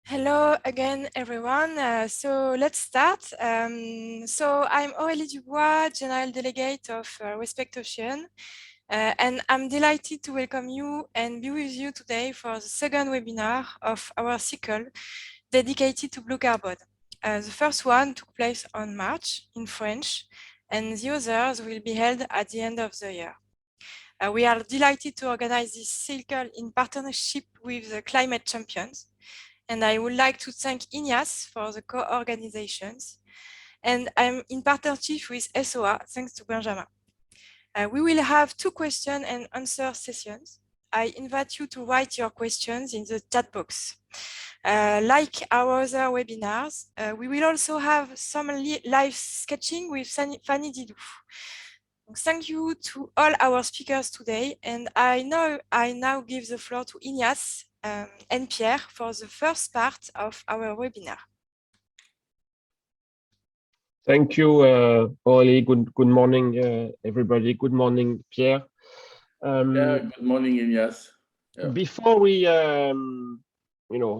Hello again, everyone. So let's start. So I'm Aurélie Dubois, General Delegate of RespectOcean, and I'm delighted to welcome you and be with you today for the second webinar of our cycle dedicated to blue carbon. The first one took place on March in French, and the others will be held at the end of the year. We are delighted to organize this cycle in partnership with the Climate Champions. And I would like to thank Ignace for the co-organizations. And I'm in partnership with SOA, thanks to Benjamin. We will have 2 question and answer sessions. I invite you to write your questions in the chat box. Like our other webinars, we will also have some live sketching with Fanny Didou. Thank you to all our speakers today, and I now give the floor to Ignace and Pierre for the first part of our webinar. Thank you, Aurélie. Good morning, everybody. Good morning, Pierre. Good morning, Ignace. Yeah. Before we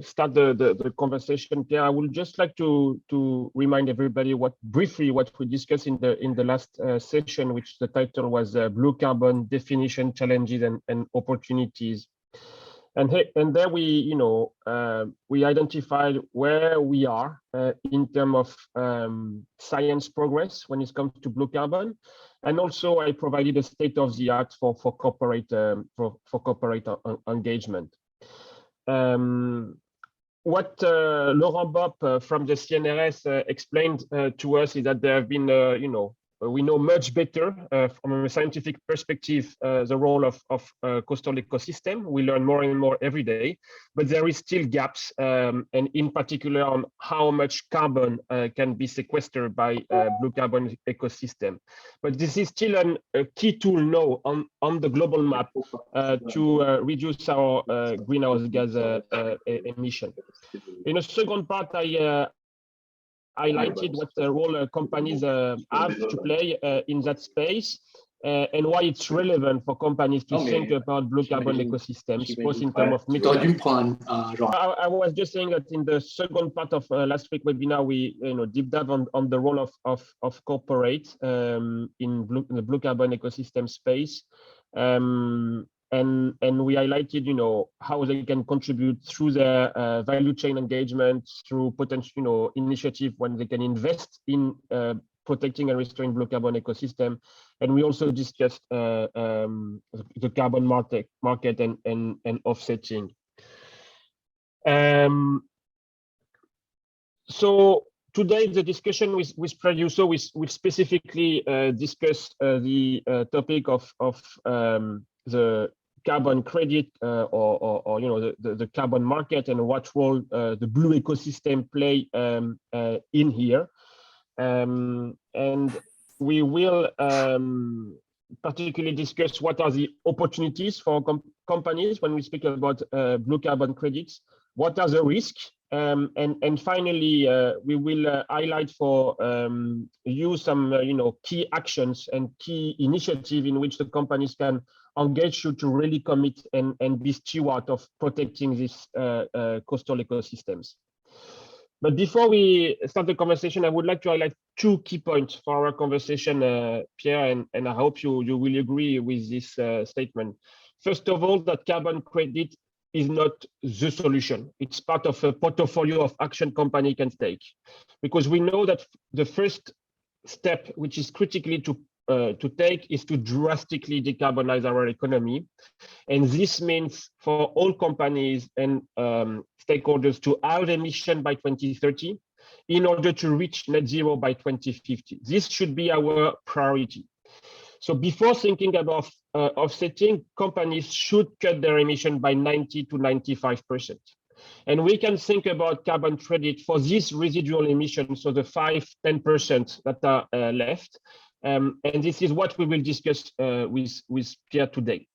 start the conversation, Pierre, I would just like to remind everybody briefly what we discussed in the last session, which the title was Blue Carbon Definition, Challenges and Opportunities. And there we identified where we are in terms of science progress when it comes to blue carbon, and also I provided a state of the art for corporate engagement. What Laurent Bopp from the CNRS explained to us is that there have been, we know much better from a scientific perspective the role of coastal ecosystem. We learn more and more every day, but there is still gaps, and in particular on how much carbon can be sequestered by blue carbon ecosystem. But this is still a key tool now on the global map to reduce our greenhouse gas emission. In a second part, I highlighted what role companies have to play in that space and why it's relevant for companies to think about blue carbon ecosystems, both in terms of method. I was just saying that in the second part of last week's webinar, we deep dive on the role of corporate in the blue carbon ecosystem space. And we highlighted, how they can contribute through their value chain engagement, through potential, initiative when they can invest in protecting and restoring blue carbon ecosystem. And we also discussed the carbon market and offsetting. So today, the discussion with Pierre Rousseau, we specifically discuss the topic of the carbon credit or the carbon market and what role the blue ecosystem play in here. And we will particularly discuss what are the opportunities for companies when we speak about blue carbon credits, what are the risks, and finally we will highlight for you some key actions and key initiatives in which the companies can engage you to really commit and be steward of protecting these coastal ecosystems. But before we start the conversation, I would like to highlight 2 key points for our conversation, Pierre, and I hope you will agree with this statement. First of all, that carbon credit is not the solution. It's part of a portfolio of action company can take, because we know that the first step, which is critically to take, is to drastically decarbonize our economy. And this means for all companies and stakeholders to halve emission by 2030 in order to reach net zero by 2050. This should be our priority. So before thinking about offsetting, companies should cut their emission by 90 to 95%. And we can think about carbon credit for this residual emissions, so the 5–10% that are left. And this is what we will discuss with Pierre today.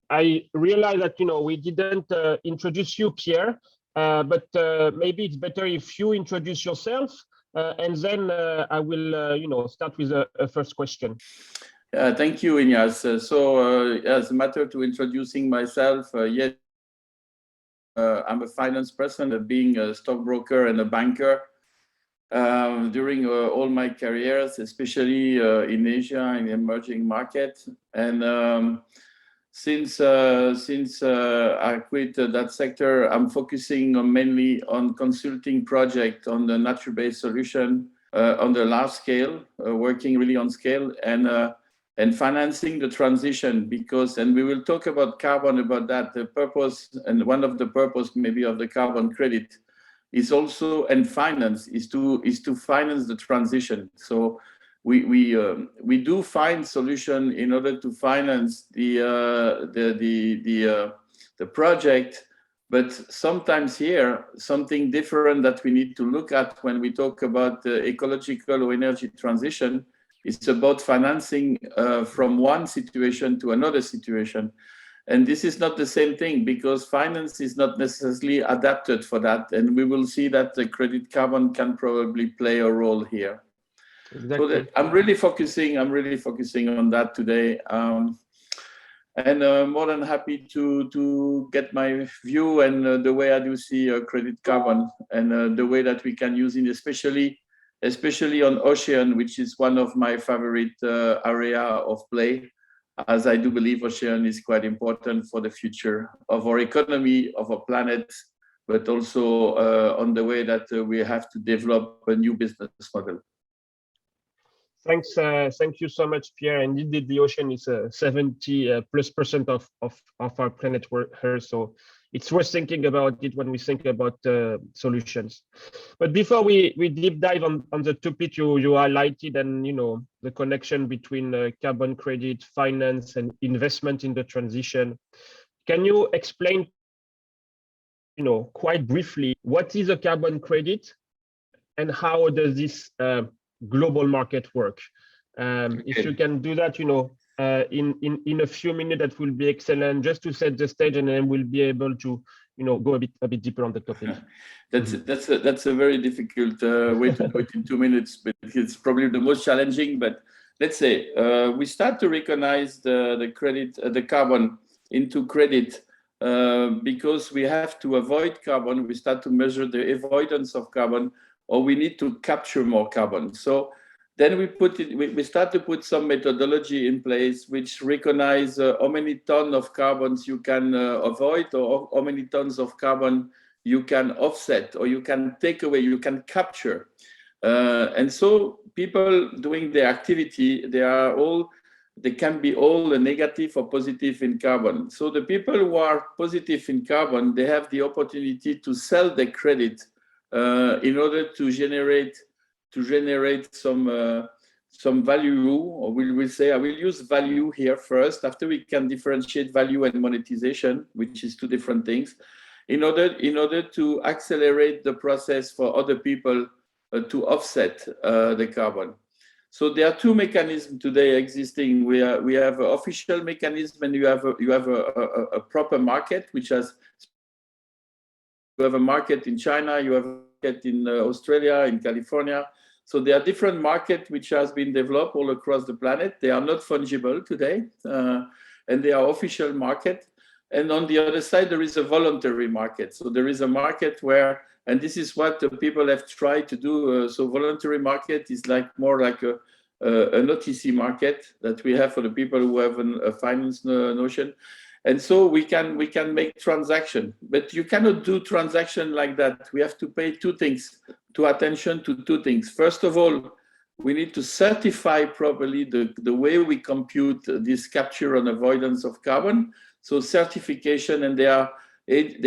I realize that we didn't introduce you, Pierre, but maybe it's better if you introduce yourself, and then I will start with a first question. Thank you, Ignace. So as a matter to introducing myself, yes, I'm a finance person, being a stockbroker and a banker during all my careers, especially in Asia, in emerging markets. And since I quit that sector, I'm focusing mainly on consulting projects on the nature-based solution on the large scale, working really on scale, and financing the transition, because, and we will talk about carbon, about that, the purpose, and one of the purpose maybe of the carbon credit is also, and finance, is to finance the transition. So we do find solution in order to finance the project, but sometimes here, something different that we need to look at when we talk about the ecological or energy transition. It's about financing from one situation to another situation. And this is not the same thing, because finance is not necessarily adapted for that. And we will see that the credit carbon can probably play a role here. Exactly. So I'm really focusing on that today. And more than happy to get my view and the way I do see credit carbon, and the way that we can use it, especially on ocean, which is one of my favorite area of play, as I do believe ocean is quite important for the future of our economy, of our planet, but also on the way that we have to develop a new business model. Thanks, thank you so much, Pierre. And indeed, the ocean is 70+% of our planet Earth, so it's worth thinking about it when we think about solutions. But before we deep dive on the topic you highlighted, and the connection between carbon credit, finance, and investment in the transition, can you explain, quite briefly, what is a carbon credit and how does this global market work? If you can do that, in a few minutes, that will be excellent, just to set the stage, and then we'll be able to, go a bit deeper on the topic. That's a very difficult way to do it in 2 minutes, but it's probably the most challenging. But let's say we start to recognize the credit, the carbon into credit, because we have to avoid carbon. We start to measure the avoidance of carbon, or we need to capture more carbon. So then we start to put some methodology in place which recognize how many tons of carbons you can avoid, or how many tons of carbon you can offset, or you can take away, you can capture. And so people doing their activity, they can be all negative or positive in carbon. So the people who are positive in carbon, they have the opportunity to sell the credit in order to generate some value, or we will say, I will use value here first, after we can differentiate value and monetization, which is two different things, in order to accelerate the process for other people to offset the carbon. So there are two mechanisms today existing. We have an official mechanism, and you have a proper market, which has, you have a market in China, you have a market in Australia, in California. So there are different markets which has been developed all across the planet. They are not fungible today, and they are official market. And on the other side, there is a voluntary market. So there is a market where, and this is what the people have tried to do. So voluntary market is more like an OTC market that we have for the people who have a finance notion. And so we can make transaction, but you cannot do transaction like that. We have to pay attention to two things. First of all, we need to certify properly the way we compute this capture and avoidance of carbon. So certification, and there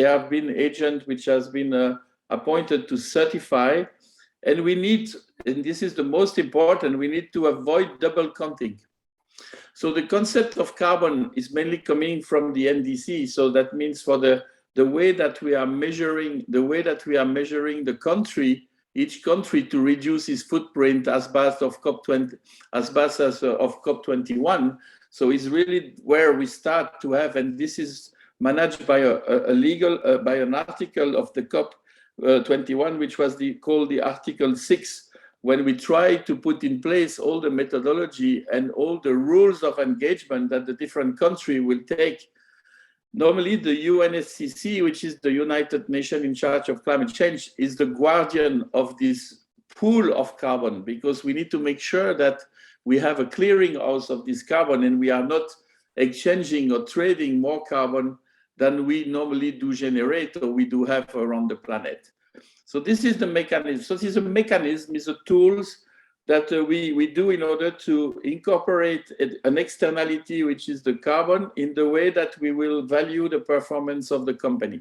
have been agents which has been appointed to certify, and we need, and this is the most important, we need to avoid double counting. So the concept of carbon is mainly coming from the NDC. So that means for the way that we are measuring, the country, each country to reduce its footprint as best of COP20, as best as of COP21. So it's really where we start to have, and this is managed by by an article of the COP21, which was called the Article 6. When we try to put in place all the methodology and all the rules of engagement that the different country will take normally the UNFCCC, which is the United Nations in charge of climate change, is the guardian of this pool of carbon, because we need to make sure that we have a clearinghouse of this carbon and we are not exchanging or trading more carbon than we normally do generate or we do have around the planet. So this is the mechanism. So this is a mechanism, is a tools that we do in order to incorporate an externality, which is the carbon, in the way that we will value the performance of the company.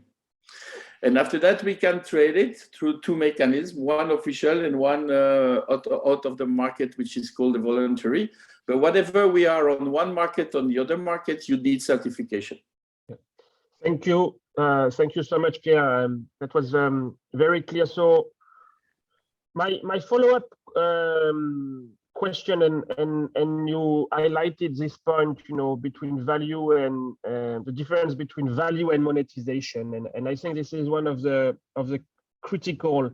And after that, we can trade it through two mechanisms, one official and one out of the market, which is called the voluntary. But whatever we are on one market, on the other market, you need certification. Thank you. Thank you so much, Pierre. That was very clear. So my follow-up question, and you highlighted this point, between value and the difference between value and monetization, and I think this is one of the critical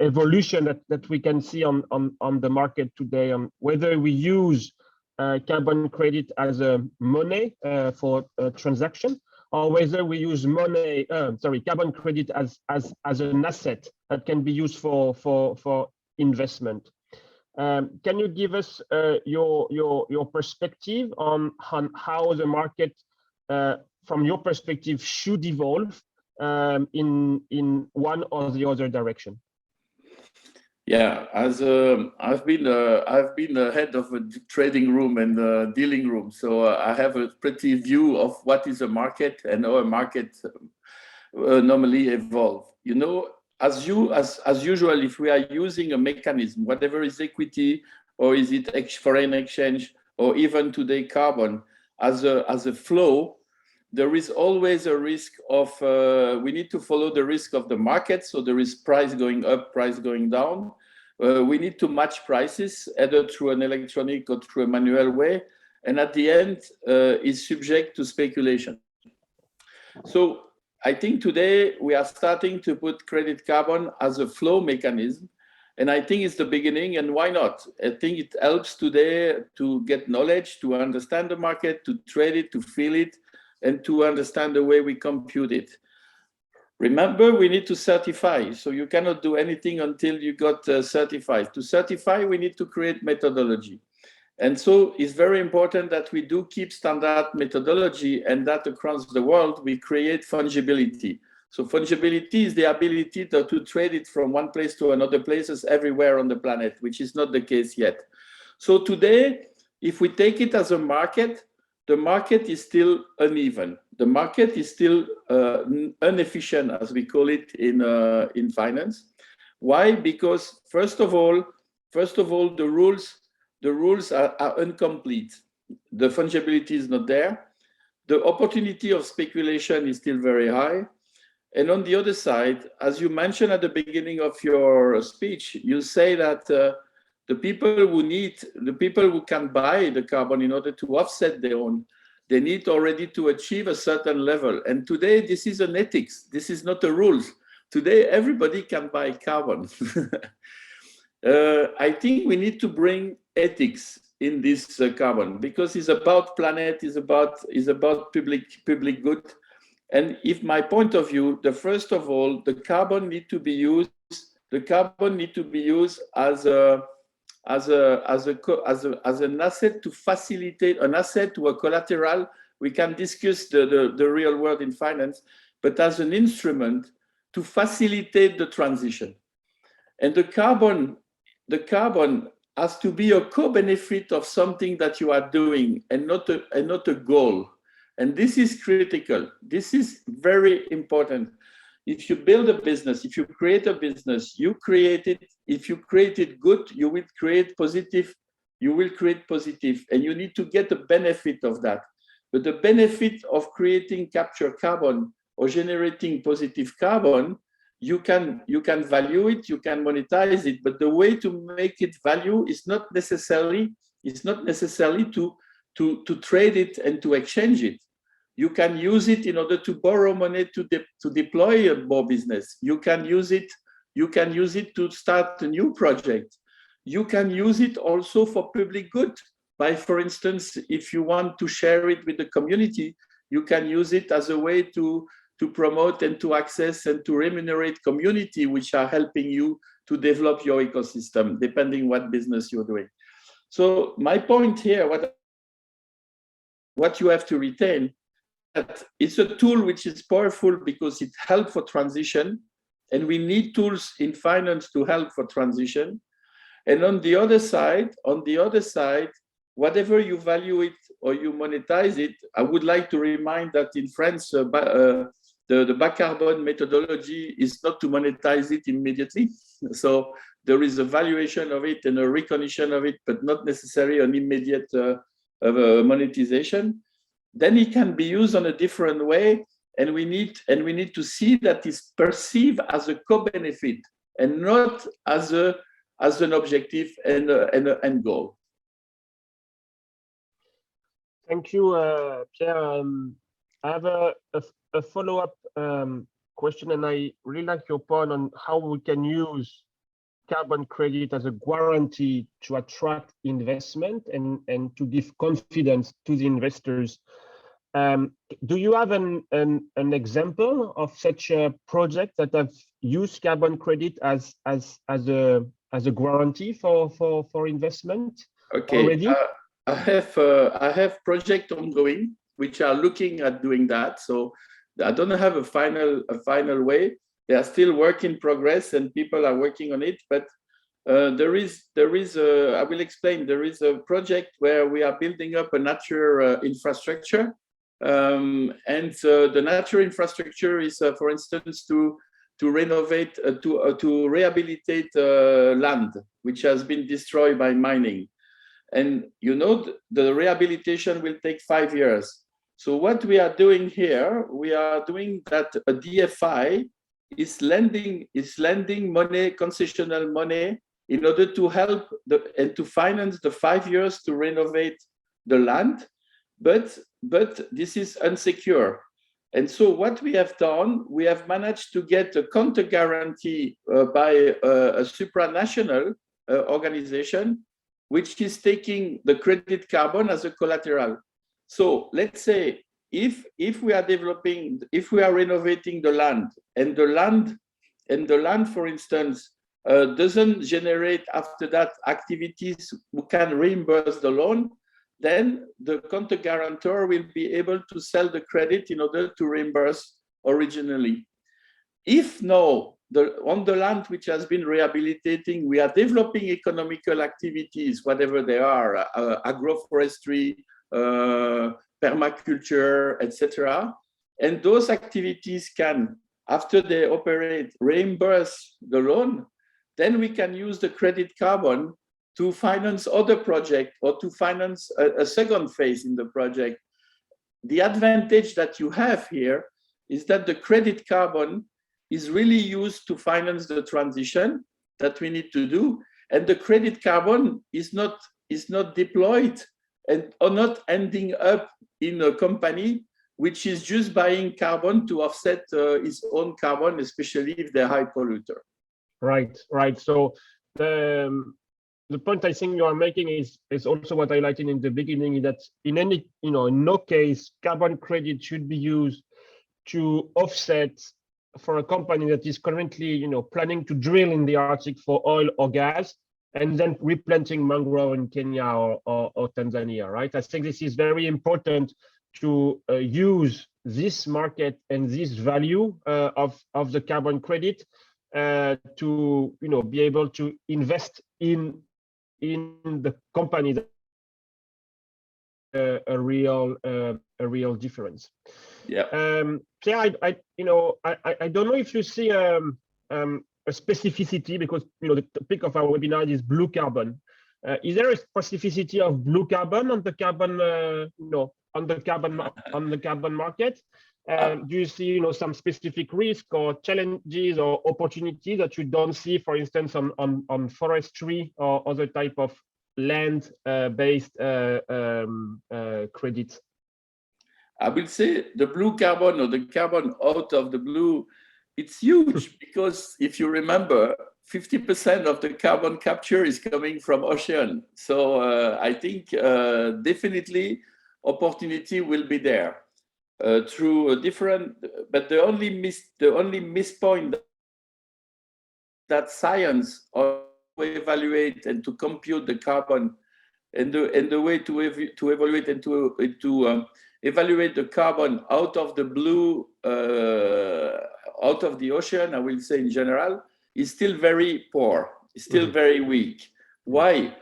evolution that we can see on the market today, on whether we use carbon credit as a money for a transaction, or whether we use carbon credit as an asset that can be used for investment. Can you give us your perspective on how the market, from your perspective, should evolve in one or the other direction? Yeah, as I've been the head of a trading room and a dealing room, so I have a pretty view of what is a market and how a market normally evolve. As usual, if we are using a mechanism, whatever is equity, or is it foreign exchange, or even today carbon, as a flow, there is always a risk of, we need to follow the risk of the market. So there is price going up, price going down. We need to match prices either through an electronic or through a manual way. And at the end, is subject to speculation. So I think today we are starting to put credit carbon as a flow mechanism. And I think it's the beginning, and why not? I think it helps today to get knowledge, to understand the market, to trade it, to feel it, and to understand the way we compute it. Remember, we need to certify. So you cannot do anything until you got certified. To certify, we need to create methodology. And so it's very important that we do keep standard methodology, and that across the world, we create fungibility. So fungibility is the ability to trade it from one place to another places everywhere on the planet, which is not the case yet. So today, if we take it as a market, the market is still uneven. The market is still inefficient, as we call it in finance. Why? Because first of all, the rules are incomplete. The fungibility is not there. The opportunity of speculation is still very high. And on the other side, as you mentioned at the beginning of your speech, you say that the people who can buy the carbon in order to offset their own, they need already to achieve a certain level. And today, this is an ethics. This is not a rules. Today, everybody can buy carbon. I think we need to bring ethics in this carbon, because it's about planet, is about public good. And if my point of view, first of all, the carbon need to be used as an asset to facilitate, an asset to a collateral. We can discuss the real world in finance, but as an instrument to facilitate the transition. And the carbon has to be a co-benefit of something that you are doing, and not a goal. And this is critical. This is very important. If you build a business, if you create a business, you create it. If you create it good, you will create positive. You will create positive, and you need to get the benefit of that. But the benefit of creating capture carbon or generating positive carbon, you can value it, you can monetize it. But the way to make it value is not necessarily to trade it and to exchange it. You can use it in order to borrow money to deploy more business. You can use it to start a new project. You can use it also for public good. By, for instance, if you want to share it with the community, you can use it as a way to promote and to access and to remunerate community which are helping you to develop your ecosystem, depending what business you're doing. So my point here, what you have to retain, that it's a tool which is powerful because it helps for transition, and we need tools in finance to help for transition. And on the other side, whatever you value it or you monetize it, I would like to remind that in France, the bas carbone methodology is not to monetize it immediately. So there is a valuation of it and a recognition of it, but not necessarily an immediate monetization. Then it can be used on a different way, and we need to see that it's perceived as a co-benefit and not as an objective and an end goal. Thank you, Pierre. I have a follow-up question, and I really like your point on how we can use carbon credit as a guarantee to attract investment and to give confidence to the investors. Do you have an example of such a project that have used carbon credit as a guarantee for investment? Okay, already? I have projects ongoing which are looking at doing that. So I don't have a final way. They are still work in progress, and people are working on it. But there is I will explain. There is a project where we are building up a natural infrastructure. The natural infrastructure is, for instance, to renovate, to rehabilitate land which has been destroyed by mining. And you know, the rehabilitation will take 5 years. So what we are doing here, we are doing that a DFI is lending money, concessional money, in order to help and to finance the 5 years to renovate the land. But this is unsecure. And so what we have done, we have managed to get a counter guarantee by a supranational organization, which is taking the credit carbon as a collateral. So let's say if we are renovating the land, and the land, for instance, doesn't generate after that activities who can reimburse the loan, then the counter guarantor will be able to sell the credit in order to reimburse originally. If no, on the land which has been rehabilitating, we are developing economical activities, whatever they are, agroforestry, permaculture, etc. And those activities can, after they operate, reimburse the loan. Then we can use the credit carbon to finance other projects or to finance a second phase in the project. The advantage that you have here is that the credit carbon is really used to finance the transition that we need to do, and the credit carbon is not deployed or not ending up in a company which is just buying carbon to offset its own carbon, especially if they're high polluter. Right. So the point I think you are making is also what I highlighted in the beginning, that in no case carbon credit should be used to offset for a company that is currently planning to drill in the Arctic for oil or gas and then replanting mangrove in Kenya or Tanzania, right? I think this is very important to use this market and this value of the carbon credit to be able to invest in the company that a real difference. Yeah. Pierre, I don't know if you see a specificity, because the topic of our webinar is blue carbon. Is there a specificity of blue carbon on the carbon on the carbon market? Do you see some specific risk or challenges or opportunities that you don't see, for instance, on forestry or other type of land based credits? I will say the blue carbon, or the carbon out of the blue, it's huge, because if you remember, 50% of the carbon capture is coming from ocean. So I think definitely opportunity will be there. through a different, but the only miss point that science or to evaluate and to compute the carbon and the way to evaluate and to evaluate the carbon out of the blue, out of the ocean, I will say in general, is still very poor, is still very weak. Why?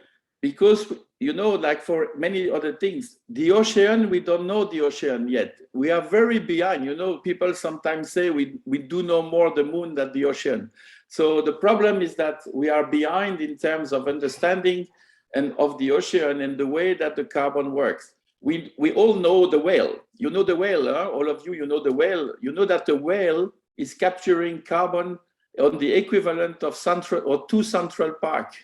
Because, you know, like for many other things, the ocean, we don't know the ocean yet. We are very behind. You know, people sometimes say we do know more the moon than the ocean. So the problem is that we are behind in terms of understanding and of the ocean and the way that the carbon works. We all know the whale. You know the whale, huh? All of you, you know the whale. You know that the whale is capturing carbon on the equivalent of two Central Park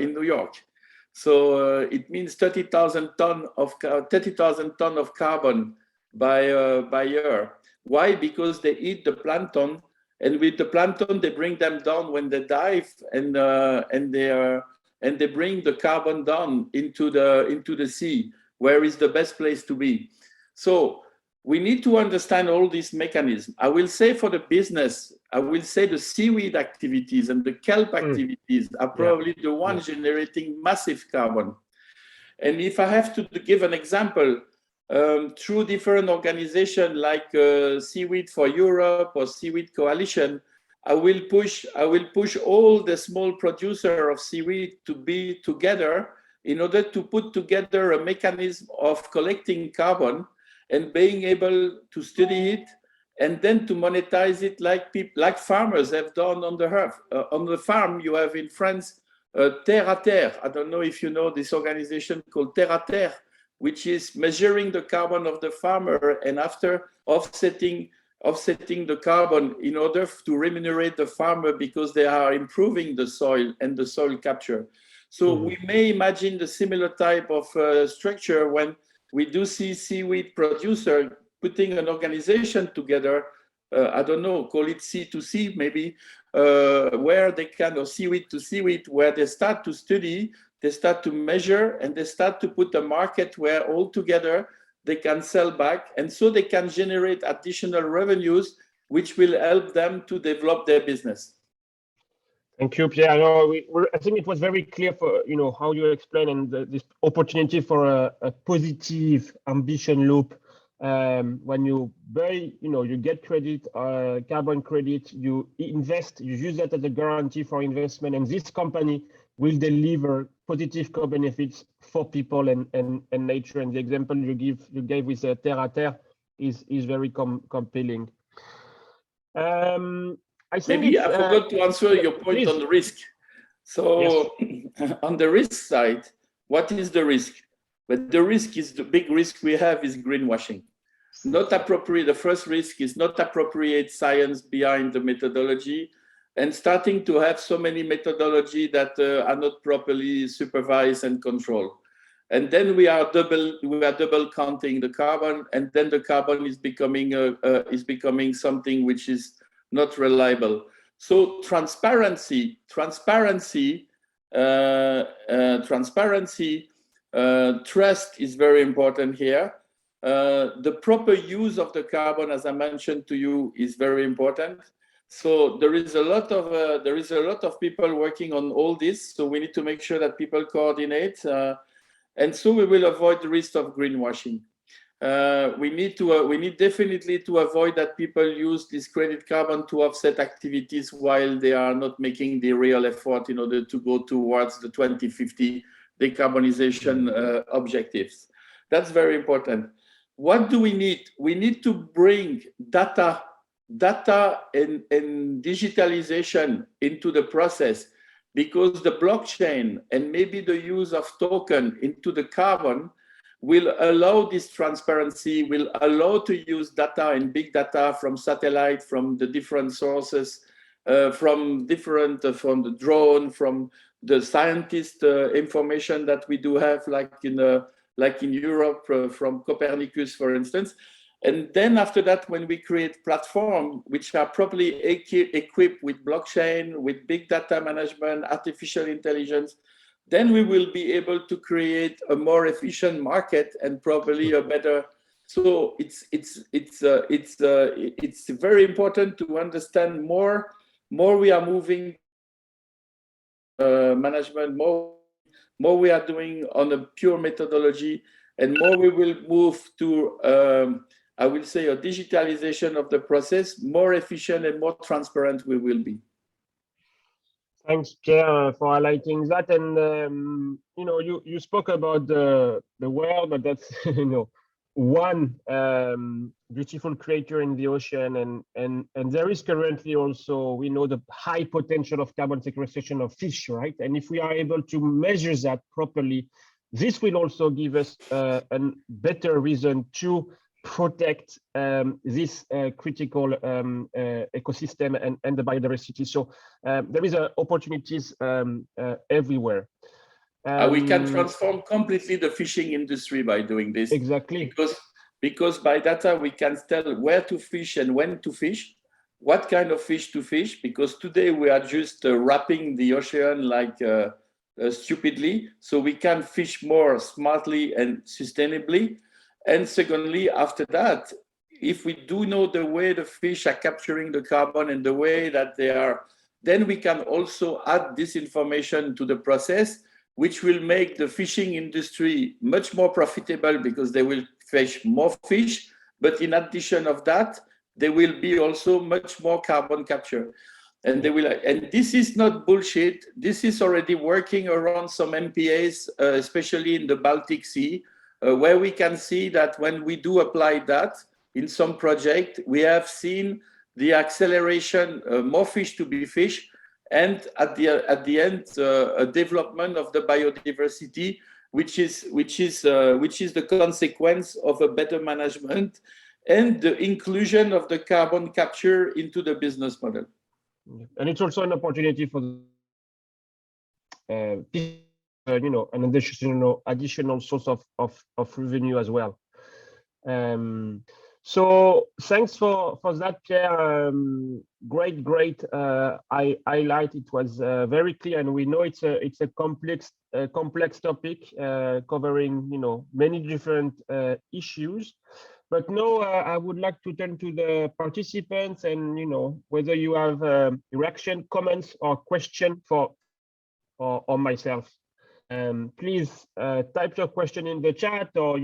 in New York. So it means 30,000 tons of carbon by year. Why? Because they eat the plankton, and with the plankton they bring them down when they dive, and they bring the carbon down into the sea, where is the best place to be. So we need to understand all these mechanisms. I will say for the business, I will say the seaweed activities and the kelp activities are probably the ones generating massive carbon. And if I have to give an example, through different organizations like Seaweed for Europe or Seaweed Coalition, I will push all the small producers of seaweed to be together in order to put together a mechanism of collecting carbon and being able to study it and then to monetize it like farmers have done on the earth. On the farm, you have in France Terre à Terre. I don't know if you know this organization called Terre à Terre, which is measuring the carbon of the farmer and after offsetting the carbon in order to remunerate the farmer because they are improving the soil and the soil capture. So we may imagine the similar type of structure when we do see seaweed producer putting an organization together, I don't know, call it C2C maybe, where they can, or seaweed to seaweed, where they start to study, they start to measure, and they start to put a market where all together they can sell back, and so they can generate additional revenues, which will help them to develop their business. Thank you, Pierre. I think it was very clear for how you explain and this opportunity for a positive ambition loop. When you buy, you get credit, carbon credit, you invest, you use that as a guarantee for investment, and this company will deliver positive co-benefits for people and nature. And the example you gave with Terre à Terre is very compelling. I forgot to answer your point on the risk. So on the risk side, what is the risk? But the risk is the big risk we have is greenwashing. The first risk is not appropriate science behind the methodology and starting to have so many methodology that are not properly supervised and controlled. And then we are double counting the carbon, and then the carbon is becoming something which is not reliable. So transparency, trust is very important here. The proper use of the carbon, as I mentioned to you, is very important. So there is a lot of people working on all this. So we need to make sure that people coordinate, and so we will avoid the risk of greenwashing. We need definitely to avoid that people use this credit carbon to offset activities while they are not making the real effort in order to go towards the 2050 decarbonization objectives. That's very important. What do we need? We need to bring data and digitalization into the process, because the blockchain and maybe the use of token into the carbon will allow this transparency, will allow to use data and big data from satellite, from the different sources, from the drone, from the scientist information that we do have, like in Europe, from Copernicus, for instance. And then after that, when we create platforms which are properly equipped with blockchain, with big data management, artificial intelligence, then we will be able to create a more efficient market and probably a better So it's very important to understand more we are moving management, more we are doing on a pure methodology, and more we will move to I will say a digitalization of the process, more efficient and more transparent we will be. Thanks, Pierre, for highlighting that. And you spoke about the world, but that's one beautiful creature in the ocean, and there is currently also, we know, the high potential of carbon sequestration of fish, right? And if we are able to measure that properly, this will also give us a better reason to protect this critical ecosystem and the biodiversity. So there is opportunities everywhere. We can transform completely the fishing industry by doing this. Exactly. Because by data we can tell where to fish and when to fish, what kind of fish to fish, because today we are just wrapping the ocean like stupidly. So we can fish more smartly and sustainably. And secondly, after that, if we do know the way the fish are capturing the carbon and the way that they are, then we can also add this information to the process, which will make the fishing industry much more profitable because they will fish more fish. But in addition of that, there will be also much more carbon capture. And this is not bullshit. This is already working around some MPAs, especially in the Baltic Sea, where we can see that when we do apply that in some project, we have seen the acceleration, more fish to be fished, and at the end, a development of the biodiversity, which is the consequence of a better management and the inclusion of the carbon capture into the business model. And it's also an opportunity for an additional source of revenue as well. So thanks for that, Pierre. Great highlight. It was very clear, and we know it's a complex topic covering many different issues. But now I would like to turn to the participants, and whether you have reaction, comments, or question for or myself. Please type your question in the chat, or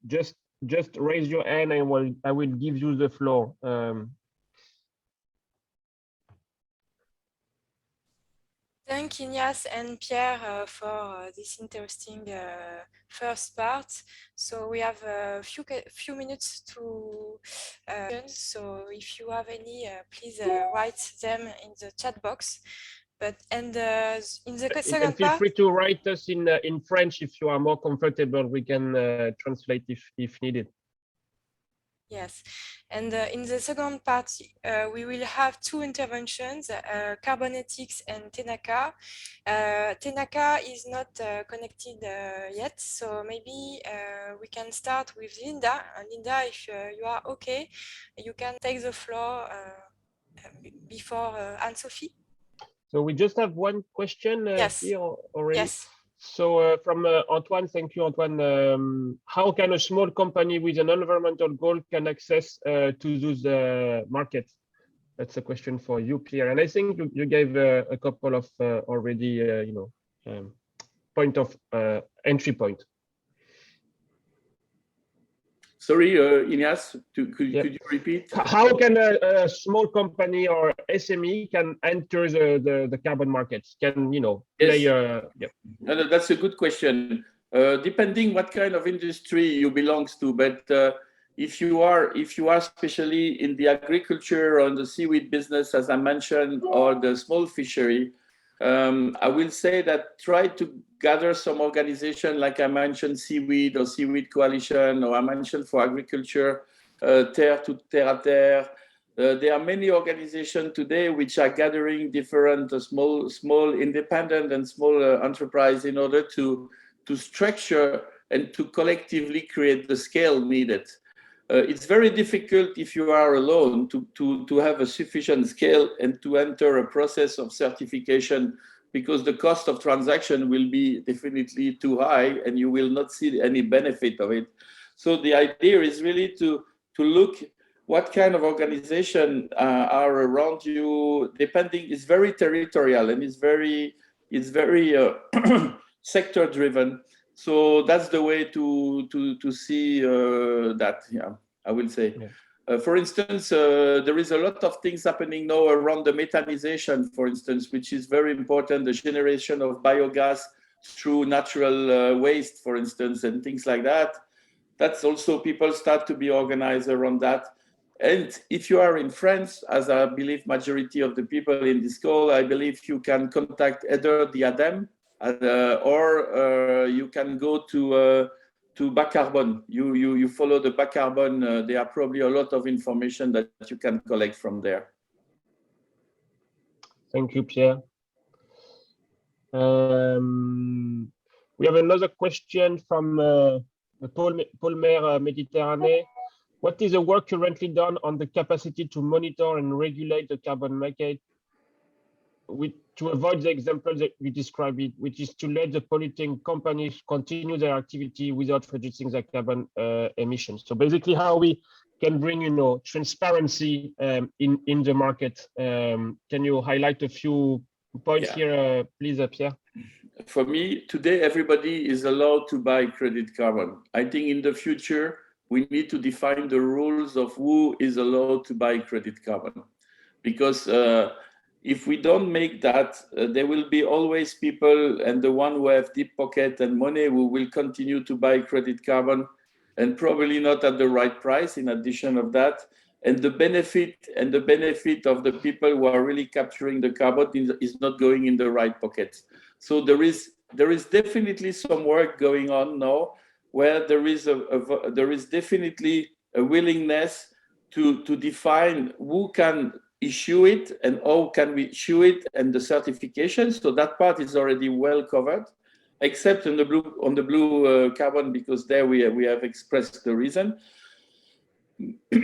just raise your hand, and I will give you the floor. Thank Ignace and Pierre for this interesting first part. So we have a few minutes to so if you have any, please write them in the chat box. But in the second feel part, free to write us in French if you are more comfortable. We can translate if needed. Yes, and in the second part, we will have two interventions, Carbonetics and Tenaka. Tenaka is not connected yet, so maybe we can start with Linda. Linda, if you are okay, you can take the floor before Anne-Sophie. So we just have one question Yes. here already. Yes. So from Antoine, thank you, Antoine. How can a small company with an environmental goal can access to those markets? That's a question for you, Pierre. And I think you gave a couple of already, point of entry point. Sorry, Ignace, could you repeat? How can a small company or SME can enter the carbon markets? Can play? Yes. No, that's a good question. Depending what kind of industry you belong to, but if you are especially in the agriculture or the seaweed business, as I mentioned, or the small fishery, I will say that try to gather some organization, like I mentioned, Seaweed or Seaweed Coalition, or I mentioned for agriculture, Terre to Terre à Terre. There are many organizations today which are gathering different small independent and small enterprise in order to structure and to collectively create the scale needed. It's very difficult if you are alone to have a sufficient scale and to enter a process of certification, because the cost of transaction will be definitely too high and you will not see any benefit of it. So the idea is really to look what kind of organization are around you. Depending, it's very territorial and it's very sector driven. So that's the way to see that. Yeah, I will say. Yeah. For instance, there is a lot of things happening now around the methanization, for instance, which is very important. The generation of biogas through natural waste, for instance, and things like that. That's also, people start to be organized around that. And if you are in France, as I believe majority of the people in this call, I believe you can contact either the ADEME or you can go to Carbone. You follow the Carbone. There are probably a lot of information that you can collect from there. Thank you, Pierre. We have another question from Polmer Méditerranée. What is the work currently done on the capacity to monitor and regulate the carbon market to avoid the example that we described, which is to let the polluting companies continue their activity without reducing their carbon emissions? So basically, how we can bring, transparency in the market. Can you highlight a few points here, please, Pierre? For me, today, everybody is allowed to buy credit carbon. I think in the future, we need to define the rules of who is allowed to buy credit carbon. Because if we don't make that, there will be always people, and the one who have deep pocket and money who will continue to buy credit carbon, and probably not at the right price in addition of that. And the benefit of the people who are really capturing the carbon is not going in the right pockets. So there is definitely some work going on now, where there is definitely a willingness to define who can issue it and how can we issue it, and the certification. So that part is already well covered, except on the blue carbon, because there we have expressed the reason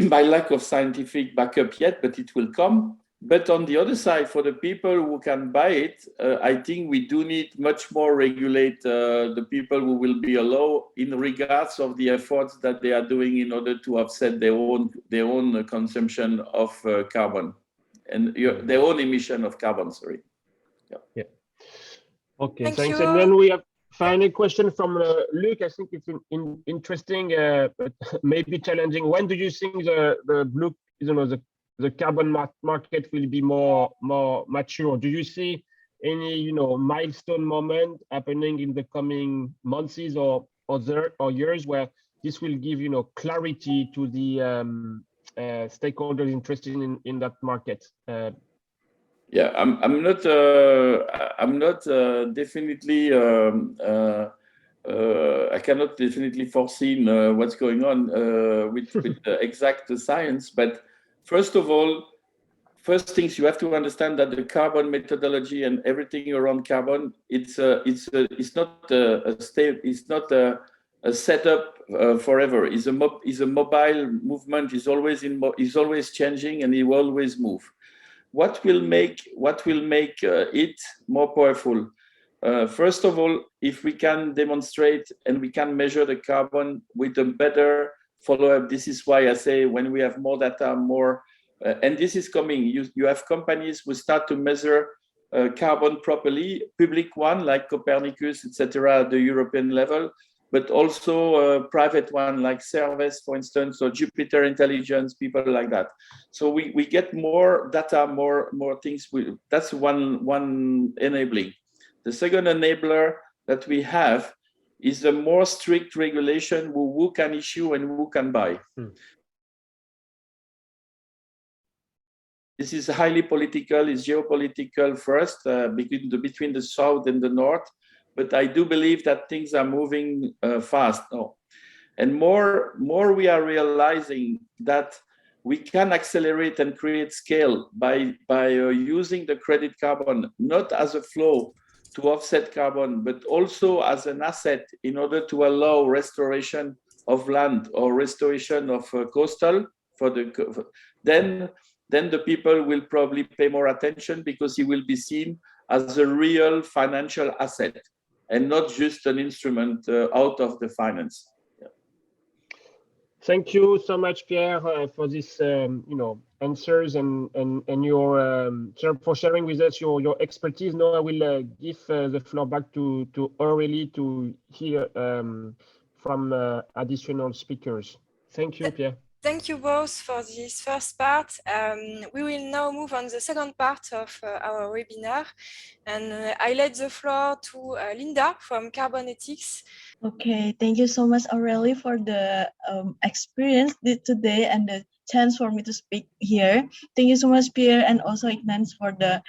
by lack of scientific backup yet, but it will come. But on the other side, for the people who can buy it, I think we do need much more regulate the people who will be allowed in regards of the efforts that they are doing in order to offset their own consumption of carbon and their own emission of carbon. Sorry. Yeah. Okay. Thank Thanks. you. And then we have final question from Luc. I think it's interesting, but maybe challenging. When do you think the blue, the carbon market will be more mature? Do you see any milestone moment happening in the coming months or years where this will give clarity to the stakeholders interested in that market? Yeah, I'm not definitely. I cannot definitely foresee what's going on with the exact science, but first of all, first things you have to understand that the carbon methodology and everything around carbon, it's not a setup forever. It's a mobile movement. Is always changing, and it will always move. What will make it more powerful? First of all, if we can demonstrate and we can measure the carbon with a better follow-up. This is why I say when we have more data, and this is coming. You have companies who start to measure carbon properly, public one like Copernicus, etc., at the European level, but also private one like Service, for instance, or Jupiter Intelligence, people like that. So we get more data, more things. That's one enabling. The second enabler that we have is a more strict regulation who can issue and who can buy. This is highly political, it's geopolitical first, between the South and the North. But I do believe that things are moving fast now. And more we are realizing that we can accelerate and create scale by using the credit carbon, not as a flow to offset carbon, but also as an asset in order to allow restoration of land or restoration of coastal. Then the people will probably pay more attention because it will be seen as a real financial asset and not just an instrument out of the finance. Thank you so much, Pierre, for this, answers and your for sharing with us your expertise. Now I will give the floor back to Aurélie to hear from additional speakers. Thank you, Pierre. Thank you both for this first part. We will now move on the second part of our webinar, and I let the floor to Linda from Carbone Ethics. Okay, thank you so much, Aurélie, for the experience today and the chance for me to speak here. Thank you so much, Pierre, and also Ignace for the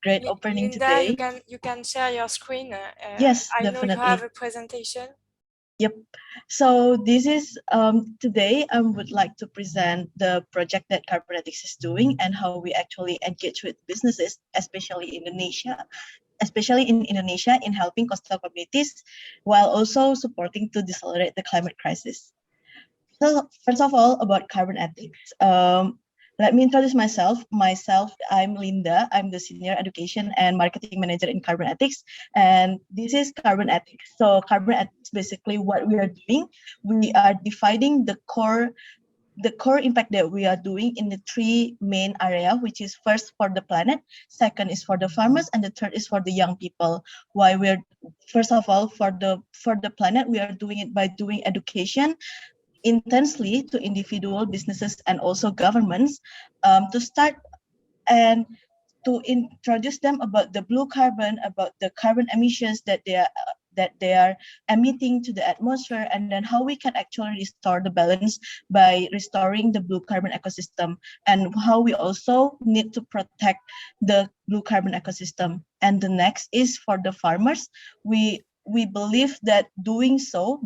great opening Linda, today. you can share your screen. Yes, I definitely. know you have a presentation. Yep. So this is today I would like to present the project that Carbone Ethics is doing and how we actually engage with businesses, especially in Indonesia, in helping coastal communities, while also supporting to decelerate the climate crisis. So first of all, about Carbone Ethics. Let me introduce myself. I'm Linda. I'm the Senior Education and Marketing Manager in Carbone Ethics. And this is Carbone Ethics. So Carbone Ethics, basically what we are doing, we are dividing the core impact that we are doing in the three main area, which is first for the planet, second is for the farmers, and the third is for the young people. Why we're, first of all, for the planet, we are doing it by doing education intensely to individual businesses and also governments to start and to introduce them about the blue carbon, about the carbon emissions that they are emitting to the atmosphere, and then how we can actually restore the balance by restoring the blue carbon ecosystem, and how we also need to protect the blue carbon ecosystem. And the next is for the farmers. We believe that by doing so,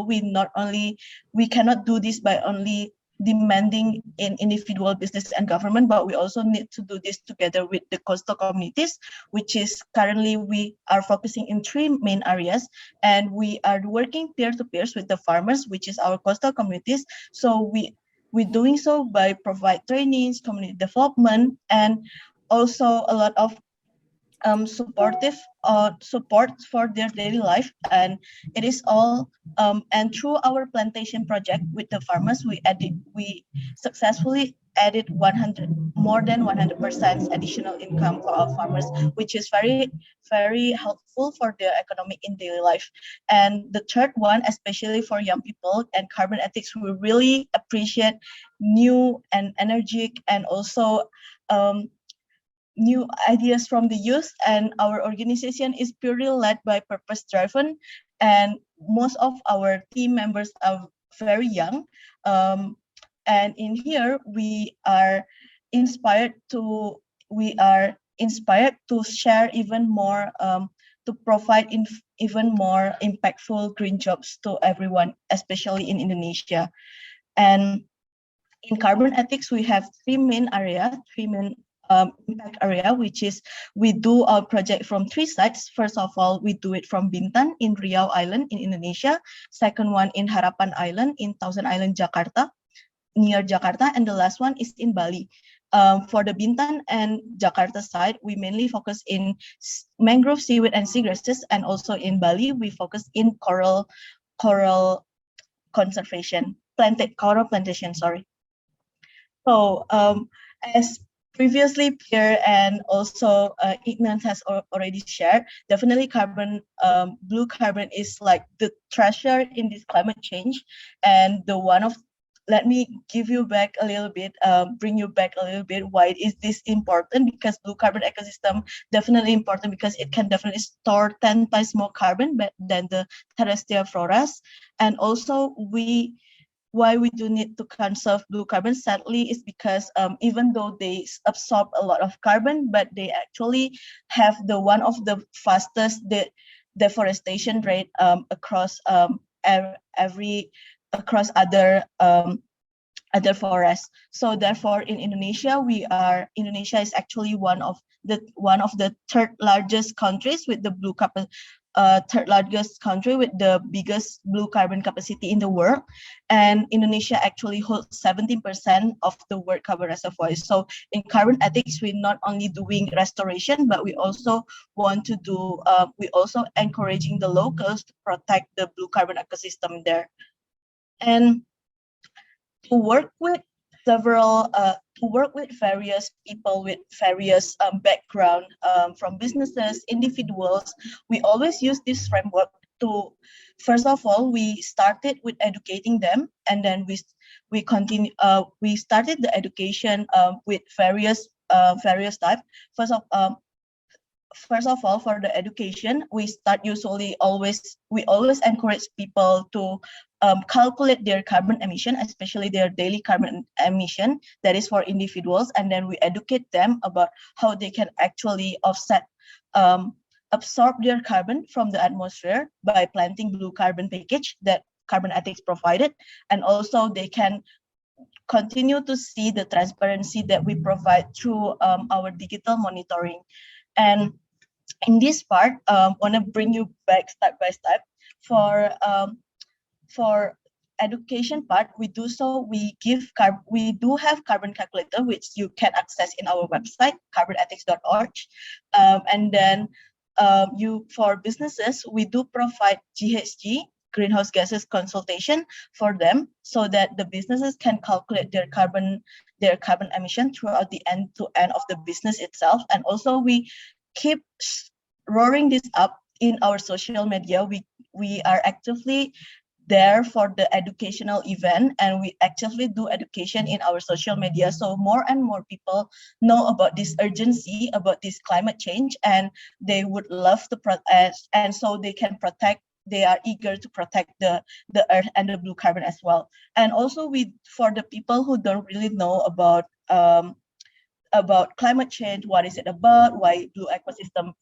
we cannot do this by only demanding in individual business and government, but we also need to do this together with the coastal communities, which is currently we are focusing in three main areas, and we are working peer-to-peer with the farmers, which is our coastal communities. So we're doing so by provide trainings, community development, and also a lot of support for their daily life. And it is all and through our plantation project with the farmers, we successfully added more than 100% additional income for our farmers, which is very, very helpful for their economic in daily life. And the third one, especially for young people and Carbone Ethics, we really appreciate new and energetic and also new ideas from the youth, and our organization is purely led by purpose driven, and most of our team members are very young, and in here we are inspired to share even more, to provide even more impactful green jobs to everyone, especially in Indonesia. And in Carbone Ethics, we have three main impact area, which is we do our project from three sites. First of all, we do it from Bintan in Riau Island in Indonesia. Second one in Harapan Island in Thousand Island, Jakarta, near Jakarta. And the last one is in Bali. For the Bintan and Jakarta side, we mainly focus in mangrove, seaweed, and seagrasses. And also in Bali, we focus in coral conservation, coral plantation, sorry. So as previously Pierre and also Ignace has already shared, definitely blue carbon is like the treasure in this climate change, and let me give you back a little bit, bring you back a little bit. Why is this important? Because blue carbon ecosystem definitely important because it can definitely store 10 times more carbon than the terrestrial forests. And also why we do need to conserve blue carbon, sadly, is because even though they absorb a lot of carbon, but they actually have one of the fastest deforestation rate across other forests. So therefore, in Indonesia, Indonesia is actually one of the third largest countries with the biggest blue carbon capacity in the world, and Indonesia actually holds 17% of the world carbon reservoirs. So in Carbone Ethics, we're not only doing restoration, but we also want to do we also encouraging the locals to protect the blue carbon ecosystem there. And to work with various people with various background, from businesses, individuals. We always use this framework to, first of all, we started with educating them, and then we continue. We started the education with various types. First of all, for the education, we always encourage people to calculate their carbon emission, especially their daily carbon emission, that is for individuals, and then we educate them about how they can actually absorb their carbon from the atmosphere by planting blue carbon package that Carbon Ethics provided, and also they can continue to see the transparency that we provide through our digital monitoring. And in this part, want to bring you back step by step. For education part, we do have carbon calculator, which you can access in our website, carbonethics.org. And then for businesses, we do provide GHG, greenhouse gases consultation for them, so that the businesses can calculate their carbon emission throughout the end to end of the business itself. And also we keep roaring this up in our social media. We are actively there for the educational event, and we actively do education in our social media, so more and more people know about this urgency, about this climate change, and they would love to protect, and so they are eager to protect the earth and the blue carbon as well. And also for the people who don't really know about climate change, what is it about, why blue ecosystem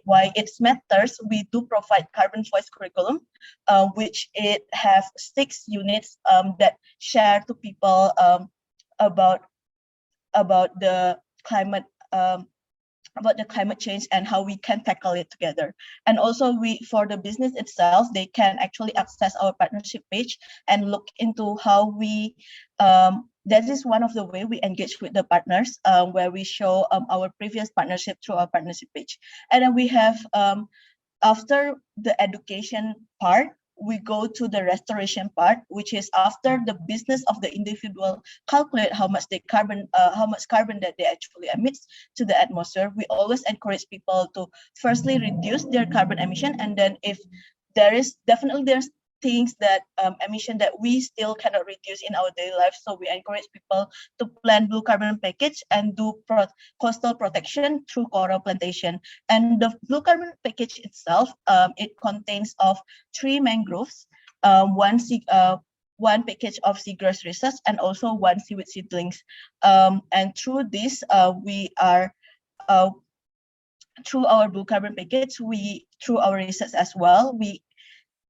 why it matters, we do provide Carbon Voice curriculum, which it have 6 units that share to people about the climate change and how we can tackle it together. And also for the business itself, they can actually access our partnership page and look into how we that is one of the way we engage with the partners, where we show our previous partnership through our partnership page. And then we have, after the education part, we go to the restoration part, which is after the business of the individual calculate how much carbon that they actually emit to the atmosphere. We always encourage people to firstly reduce their carbon emission, and then if there's things that emission that we still cannot reduce in our daily life, so we encourage people to plant blue carbon package and do coastal protection through coral plantation. And the blue carbon package itself, it contains of 3 mangroves, one package of seagrass research, and also 1 seaweed seedlings. And through this, through our blue carbon package, through our research as well,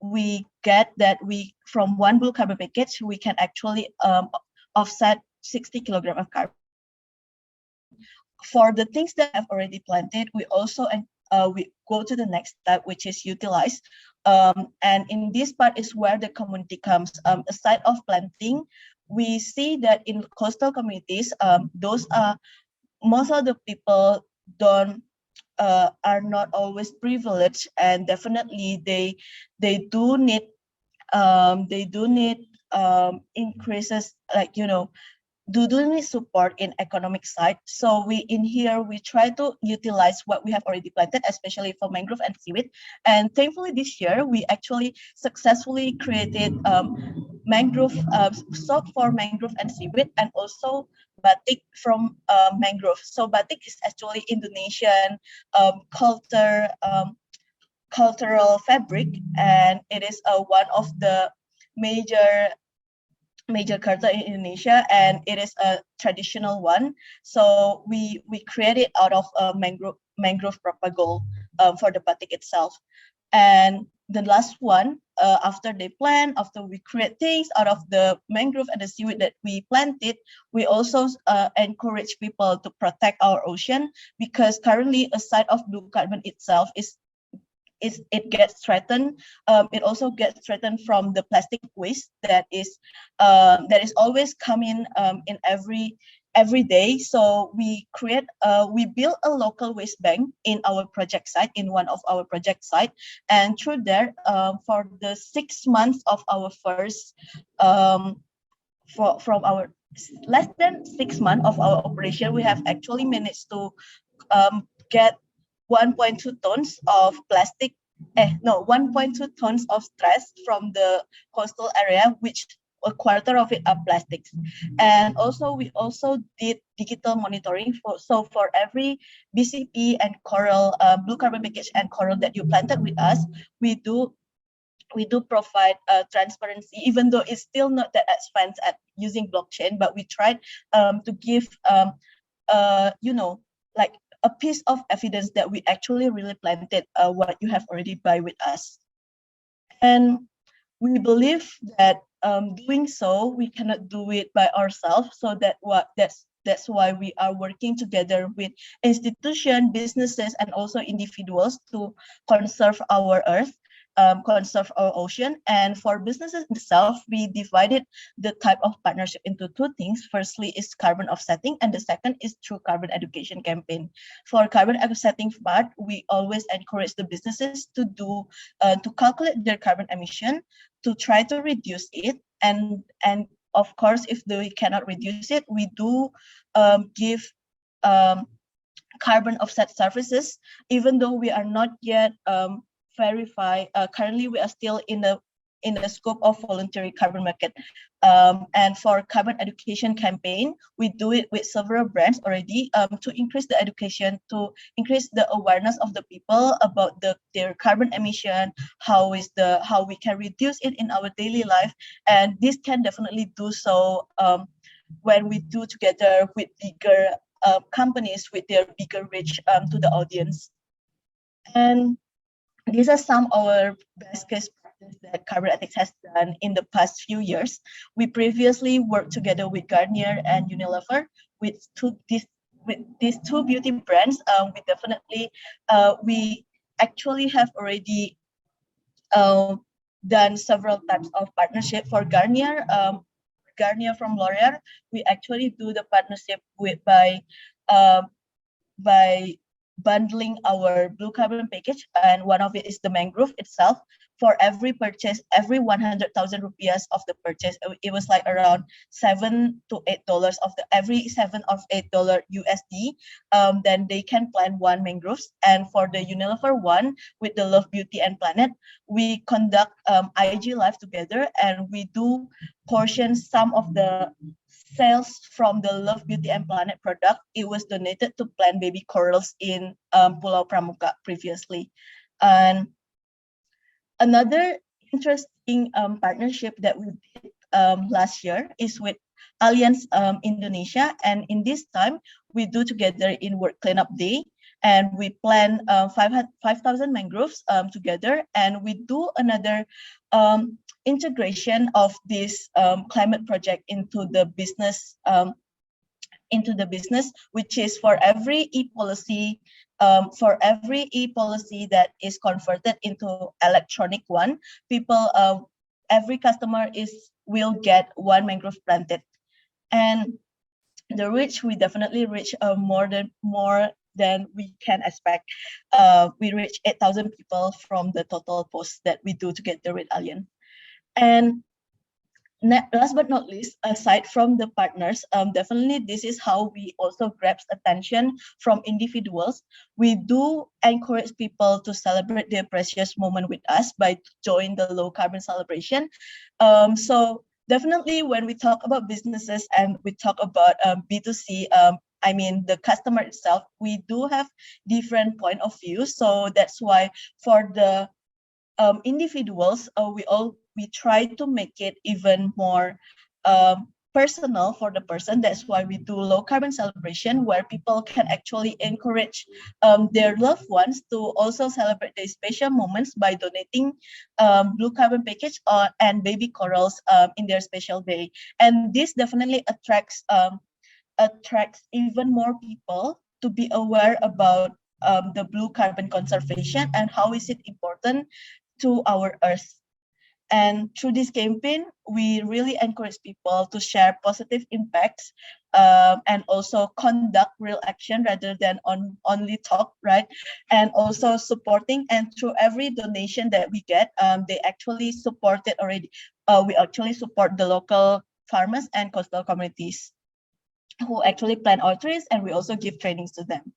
we get that from 1 blue carbon package, we can actually offset 60 kilograms of carbon. For the things that I've already planted, we also we go to the next step, which is utilize. And in this part is where the community comes. Aside of planting, we see that in coastal communities, most of the people are not always privileged, and definitely they do need increases, like, do need support in economic side. So we try to utilize what we have already planted, especially for mangrove and seaweed. And thankfully this year we actually successfully created mangrove soap for mangrove and seaweed, and also batik from mangrove. So batik is actually Indonesian cultural fabric, and it is one of the major culture in Indonesia, and it is a traditional one. So we create it out of mangrove propagule for the batik itself. And the last one, after we create things out of the mangrove and the seaweed that we planted, we also encourage people to protect our ocean, because currently, aside of blue carbon itself, it gets threatened. It also gets threatened from the plastic waste that is always coming in every every day. So we build a local waste bank in our project site, in one of our project site, and through there, for the 6 months of our first, from our less than 6 months of our operation, we have actually managed to get 1.2 tons of plastic. 1.2 tons of trash from the coastal area, which a quarter of it are plastics. And also we also did digital monitoring for every BCP and coral, blue carbon package and coral that you planted with us, we do provide transparency, even though it's still not that advanced at using blockchain, but we tried to give like a piece of evidence that we actually really planted what you have already buy with us. And we believe that doing so, we cannot do it by ourselves. So that's why we are working together with institutions, businesses, and also individuals to conserve our earth, conserve our ocean. And for businesses itself, we divided the type of partnership into two things. Firstly is carbon offsetting, and the second is through carbon education campaign. For carbon offsetting part, we always encourage the businesses to do to calculate their carbon emission, to try to reduce it, and of course, if they cannot reduce it, we do give carbon offset services, even though we are not yet verify. Currently, we are still in the scope of voluntary carbon market. And for carbon education campaign, we do it with several brands already to increase the education, to increase the awareness of the people about their carbon emission, how we can reduce it in our daily life. And this can definitely do so when we do together with bigger companies with their bigger reach to the audience. And these are some of our best case practice that Carbon Ethics has done in the past few years. We previously worked together with Garnier and Unilever with these two beauty brands. We actually have already done several types of partnership. For Garnier from L'Oreal, we actually do the partnership by bundling our blue carbon package, and one of it is the mangrove itself. For every purchase, every 100,000 rupiahs of the purchase, it was like around $7 to $8 of the every $7 or $8 USD. Then they can plant one mangroves. And for the Unilever one with the Love Beauty and Planet, we conduct IG live together, and we do portion some of the sales from the Love Beauty and Planet product. It was donated to plant baby corals in Pulau Pramuka previously. And another interesting partnership that we did last year is with Alliance Indonesia. And in this time, we do together in World Cleanup Day, and we plant 5,000 mangroves together, and we do another integration of this climate project into the business, which is for every e-policy that is converted into electronic one, every customer will get one mangrove planted. And the reach, we definitely reach more than we can expect. We reach 8,000 people from the total posts that we do together with Allianz. And last but not least, aside from the partners, definitely this is how we also grab attention from individuals. We do encourage people to celebrate their precious moment with us by joining the low carbon celebration. So definitely when we talk about businesses and we talk about B2C, I mean the customer itself, we do have different point of view. So that's why for the individuals, we try to make it even more personal for the person. That's why we do low carbon celebration, where people can actually encourage their loved ones to also celebrate their special moments by donating blue carbon package and baby corals in their special day. And this definitely attracts even more people to be aware about the blue carbon conservation and how is it important to our earth. And through this campaign, we really encourage people to share positive impacts and also conduct real action rather than only talk, right? And also supporting, and through every donation that we get, they actually supported already. We actually support the local farmers and coastal communities who actually plant our trees, and we also give trainings to them.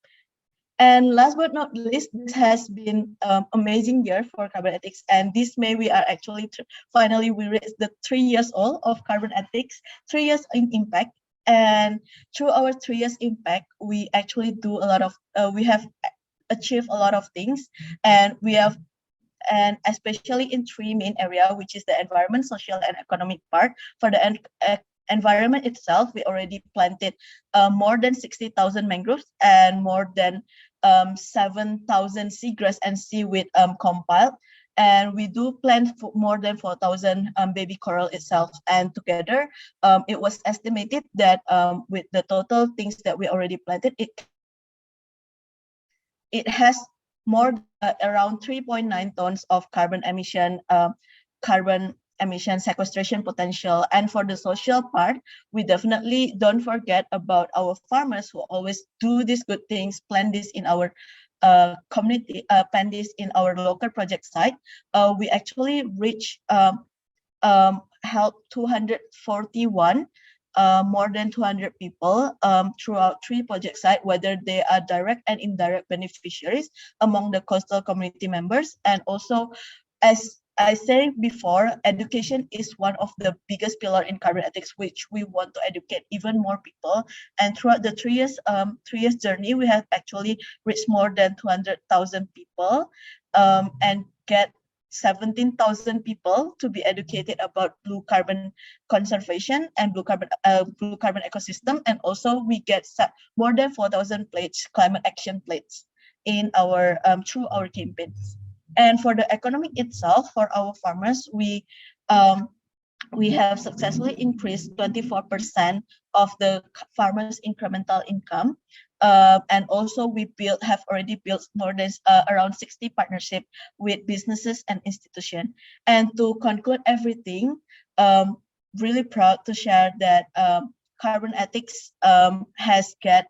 And last but not least, this has been amazing year for carbon ethics. And this May we are actually finally we reached the 3 years old of carbon ethics, 3 years in impact. And through our 3 years impact, we actually do a lot of we have achieved a lot of things, and we have, and especially in 3 main areas, which is the environment, social, and economic part. For the environment itself, we already planted more than 60,000 mangroves and more than 7,000 seagrass and seaweed compiled. And we do plant more than 4,000 baby coral itself. And together, it was estimated that with the total things that we already planted, it has more around 3.9 tons of carbon emission sequestration potential. And for the social part, we definitely don't forget about our farmers who always do these good things, plant this in our community, plant this in our local project site. We actually reach help 241 more than 200 people throughout 3 project sites, whether they are direct and indirect beneficiaries among the coastal community members. And also, as I said before, education is one of the biggest pillar in carbon ethics, which we want to educate even more people. And throughout the 3 years journey, we have actually reached more than 200,000 people and get 17,000 people to be educated about blue carbon conservation and blue carbon ecosystem. And also we get more than 4,000 plates, climate action plates in our through our campaigns. And for the economic itself, for our farmers, we have successfully increased 24% of the farmers' incremental income. And also we have already built more than around 60 partnerships with businesses and institutions. And to conclude everything, really proud to share that carbon ethics has got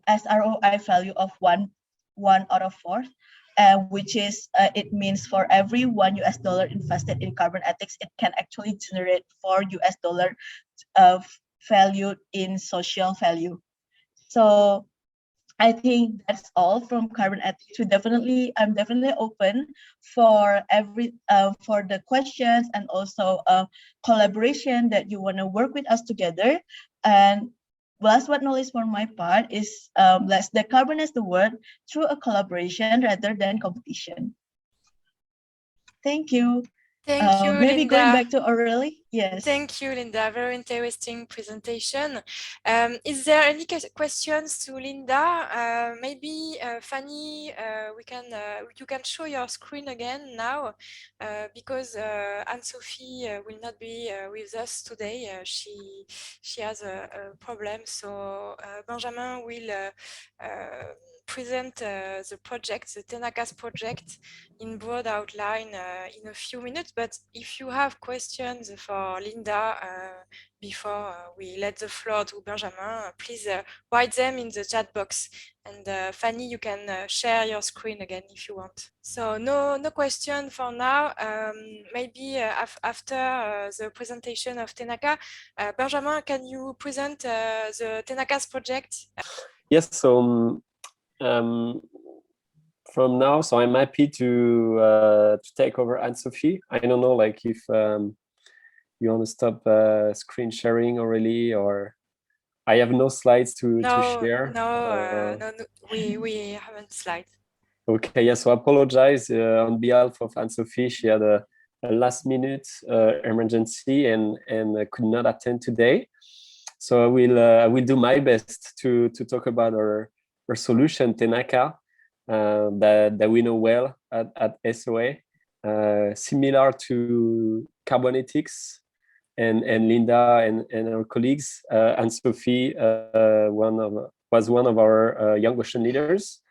SROI value of one out of 4. Which is, it means for every $1 invested in carbon ethics, it can actually generate $4 value in social value. So I think that's all from carbon ethics. I'm definitely open for for the questions and also collaboration that you want to work with us together. And last but not least, for my part, is let's decarbonize the world through a collaboration rather than competition. Thank you. Thank you, maybe Linda. going back to Aurelie. Yes. Thank you, Linda. Very interesting presentation. Is there any questions to Linda? Maybe Fanny, you can show your screen again now because Anne-Sophie will not be with us today. She has a problem, so Benjamin will present the project, the Tenakas project, in broad outline in a few minutes. But if you have questions for Linda before we let the floor to Benjamin, please write them in the chat box. And Fanny, you can share your screen again if you want. So no question for now. Maybe after the presentation of Tenaka, Benjamin, can you present the Tenakas project? Yes, so from now, so I'm happy to take over Anne-Sophie. I don't know, like if you want to stop screen sharing already, or I have no slides to share. No, we haven't slides. Okay, yeah, so I apologize on behalf of Anne-Sophie. She had a last-minute emergency and could not attend today. So I will do my best to talk about our solution, Tenaka, that we know well at SOA, similar to carbon ethics, and Linda and our colleagues. Anne-Sophie was one of our young ocean leaders,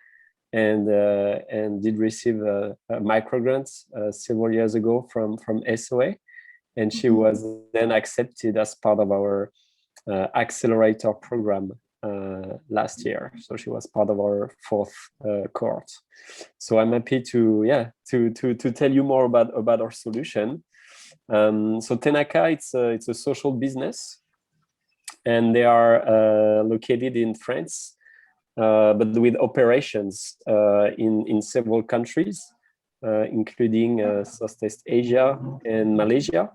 and did receive a micro grant several years ago from SOA, and she was then accepted as part of our accelerator program last year. So she was part of our 4th cohort. So I'm happy to tell you more about our solution. So Tenaka, it's a social business, and they are located in France, but with operations in several countries, including Southeast Asia and Malaysia,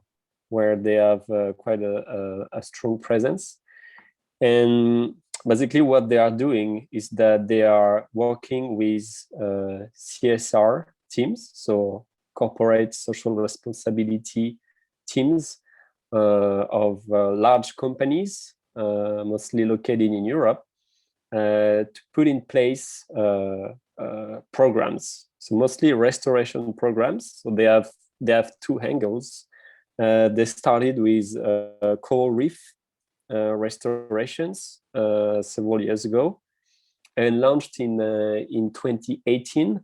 where they have quite a strong presence. And basically what they are doing is that they are working with CSR teams, so corporate social responsibility teams of large companies, mostly located in Europe, to put in place programs. So mostly restoration programs. So they have 2 angles. They started with coral reef restorations several years ago, and launched in 2018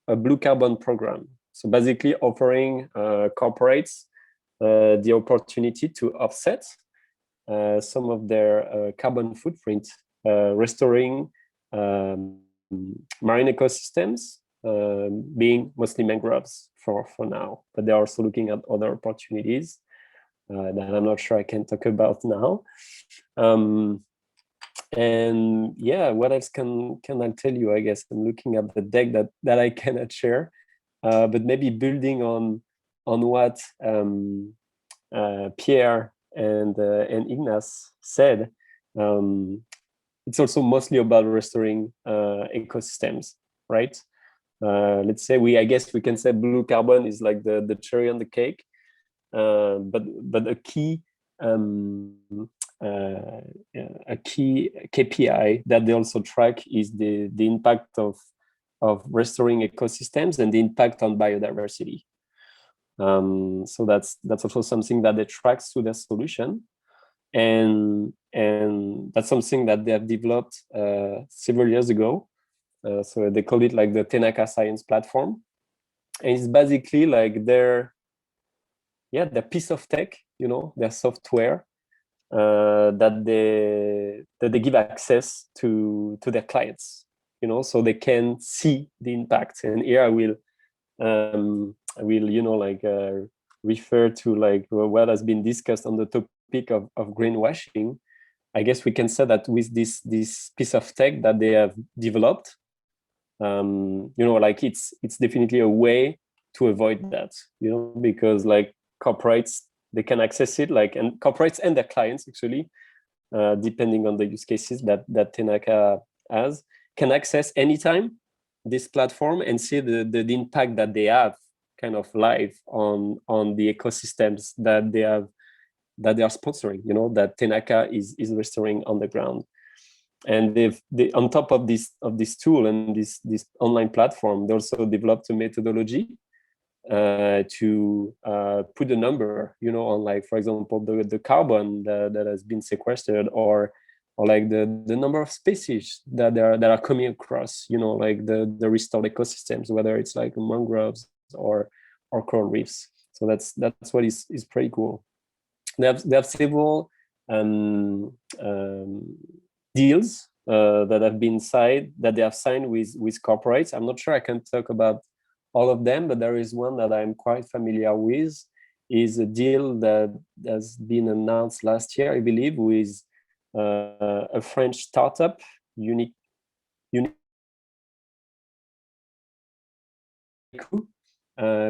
a blue carbon program. So basically offering corporates the opportunity to offset some of their carbon footprint, restoring marine ecosystems, being mostly mangroves for now, but they're also looking at other opportunities that I'm not sure I can talk about now. And yeah, what else can I tell you? I guess I'm looking at the deck that I cannot share, but maybe building on what Pierre and Ignace said. It's also mostly about restoring ecosystems, right? Let's say I guess we can say blue carbon is like the cherry on the cake, but a key KPI that they also track is the impact of restoring ecosystems and the impact on biodiversity. So that's also something that they track through their solution, and that's something that they have developed several years ago. So they call it like the Tenaka Science Platform, and it's basically like their piece of tech, their software that they give access to their clients, so they can see the impact. And here I will refer to like what has been discussed on the topic of greenwashing. I guess we can say that with this piece of tech that they have developed, like it's definitely a way to avoid that, because like corporates, they can access it, and corporates and their clients actually, depending on the use cases that Tenaka has, can access anytime this platform and see the impact that they have kind of live on the ecosystems that they are sponsoring, that Tenaka is restoring on the ground. And they on top of this tool and this online platform, they also developed a methodology to put a number, on, like, for example, the carbon that has been sequestered, or like the number of species that are coming across, like the restored ecosystems, whether it's like mangroves or coral reefs. So that's what is pretty cool. They have several deals that have been signed, that they have signed with corporates. I'm not sure I can talk about all of them, but there is one that I'm quite familiar with. Is a deal that has been announced last year, I believe, with a French startup, Unique,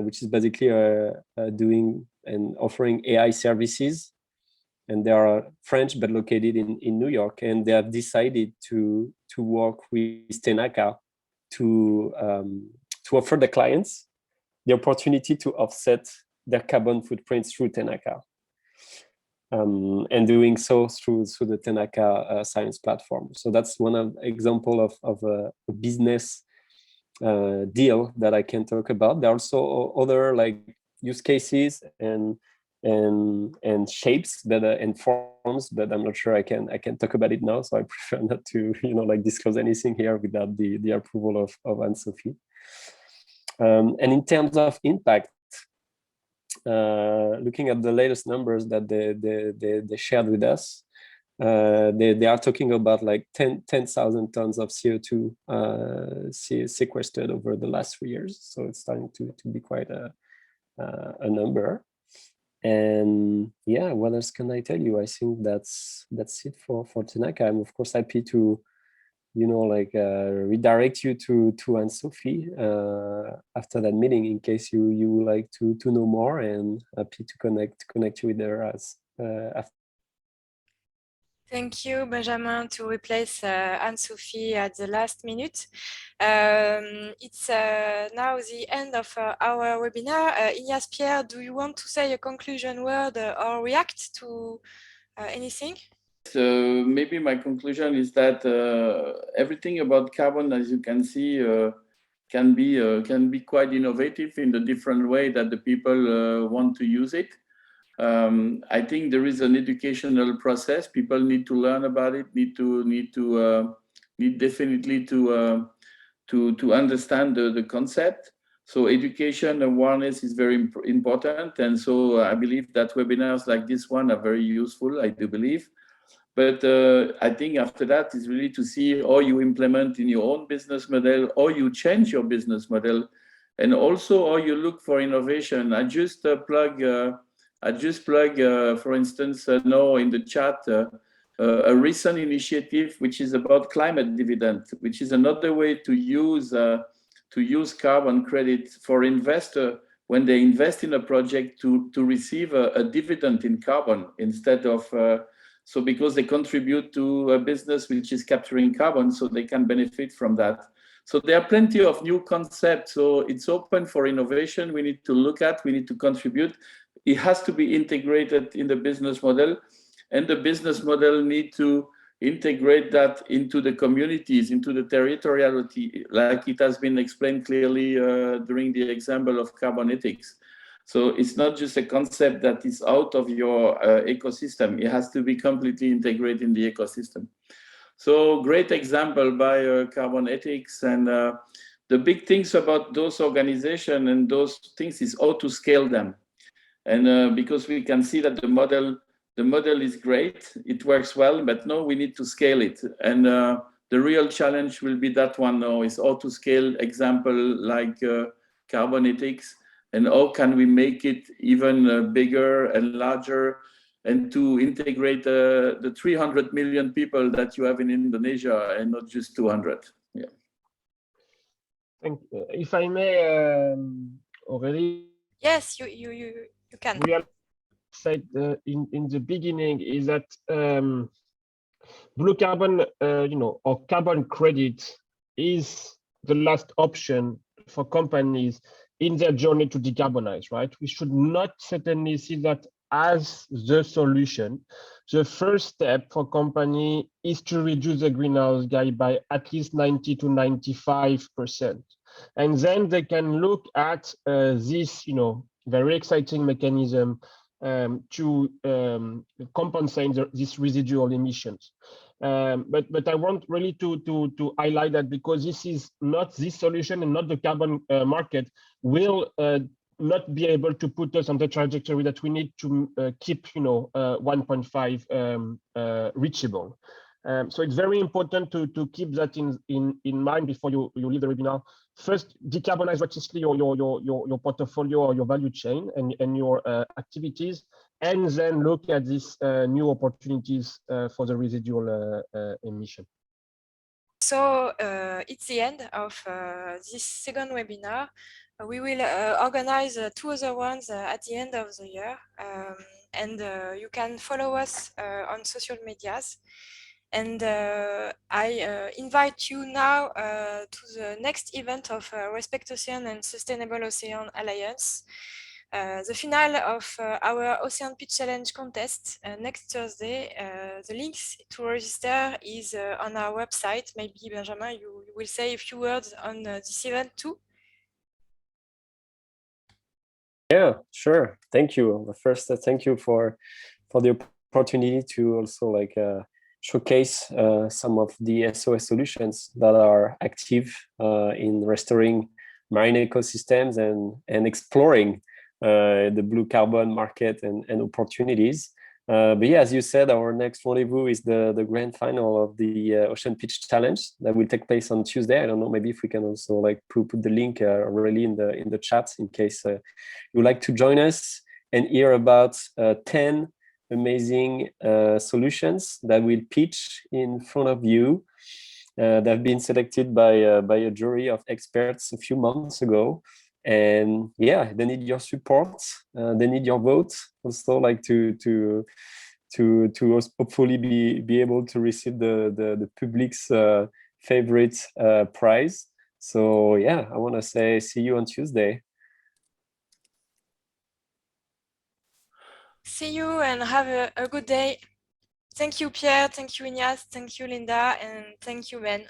which is basically doing and offering AI services. And they are French, but located in New York. And they have decided to work with Tenaka to offer the clients the opportunity to offset their carbon footprint through Tenaka. And doing so through the Tenaka Science Platform. So that's one example of a business deal that I can talk about. There are also other like use cases and and shapes that and forms, but I'm not sure I can talk about it now, so I prefer not to like disclose anything here without the approval of Anne-Sophie. And in terms of impact, looking at the latest numbers that they shared with us, they are talking about like 10,000 tons of CO2 sequestered over the last 3 years. So it's starting to be quite a number. And yeah, what else can I tell you? I think that's it for tonight. I'm of course happy to redirect you to Anne-Sophie after that meeting in case you would like to know more, and happy to connect you with her after. Thank you, Benjamin, to replace Anne-Sophie at the last minute. It's now the end of our webinar. Ignace, Pierre, do you want to say a conclusion word or react to anything? Maybe my conclusion is that everything about carbon, as you can see, can be quite innovative in the different way that the people want to use it. I think there is an educational process. People need to learn about it. Need definitely to understand the concept. So education awareness is very important, and so I believe that webinars like this one are very useful. I do believe. But I think after that is really to see how you implement in your own business model, or you change your business model, and also how you look for innovation. I just plug, for instance, now in the chat, a recent initiative which is about climate dividend, which is another way to use carbon credit for investor when they invest in a project to receive a dividend in carbon instead of. So because they contribute to a business which is capturing carbon, so they can benefit from that. So there are plenty of new concepts. So it's open for innovation. We need to look at, we need to contribute. It has to be integrated in the business model, and the business model need to integrate that into the communities, into the territoriality, like it has been explained clearly during the example of carbon ethics. So it's not just a concept that is out of your ecosystem. It has to be completely integrated in the ecosystem. So great example by carbon ethics. And the big things about those organizations and those things is how to scale them. And because we can see that the model is great, it works well, but no, we need to scale it. And the real challenge will be that one now, is how to scale example like carbon ethics. And how can we make it even bigger and larger, and to integrate the 300 million people that you have in Indonesia and not just 200? Yeah. Thank you. If I may, already. Yes, you can. We said in the beginning is that blue carbon, or carbon credit is the last option for companies in their journey to decarbonize, right? We should not certainly see that as the solution. The first step for company is to reduce the greenhouse gas by at least 90 to 95%. And then they can look at this, very exciting mechanism to compensate these residual emissions. But I want really to highlight that, because this is not this solution, and not the carbon market will not be able to put us on the trajectory that we need to keep 1.5 reachable. So it's very important to keep that in mind before you leave the webinar. First, decarbonize what is your portfolio or your value chain and your activities, and then look at these new opportunities for the residual emission. So it's the end of this second webinar. We will organize 2 other ones at the end of the year, and you can follow us on social medias. And I invite you now to the next event of RespectOcean and Sustainable Ocean Alliance, the finale of our Ocean Pitch Challenge contest next Thursday. The links to register is on our website. Maybe Benjamin, you will say a few words on this event too. Yeah, sure. Thank you. First, thank you for the opportunity to also like showcase some of the SOS solutions that are active in restoring marine ecosystems and exploring the blue carbon market and opportunities. But yeah, as you said, our next rendezvous is the grand final of the Ocean Pitch Challenge that will take place on Tuesday. I don't know, maybe if we can also like put the link really in the chat in case you would like to join us and hear about 10 amazing solutions that will pitch in front of you. That have been selected by a jury of experts a few months ago. And yeah, they need your support. They need your vote. Also, like to hopefully be able to receive the public's favorite prize. So yeah, I want to say see you on Tuesday. See you and have a good day. Thank you, Pierre. Thank you, Ignace. Thank you, Linda. And thank you, Ben.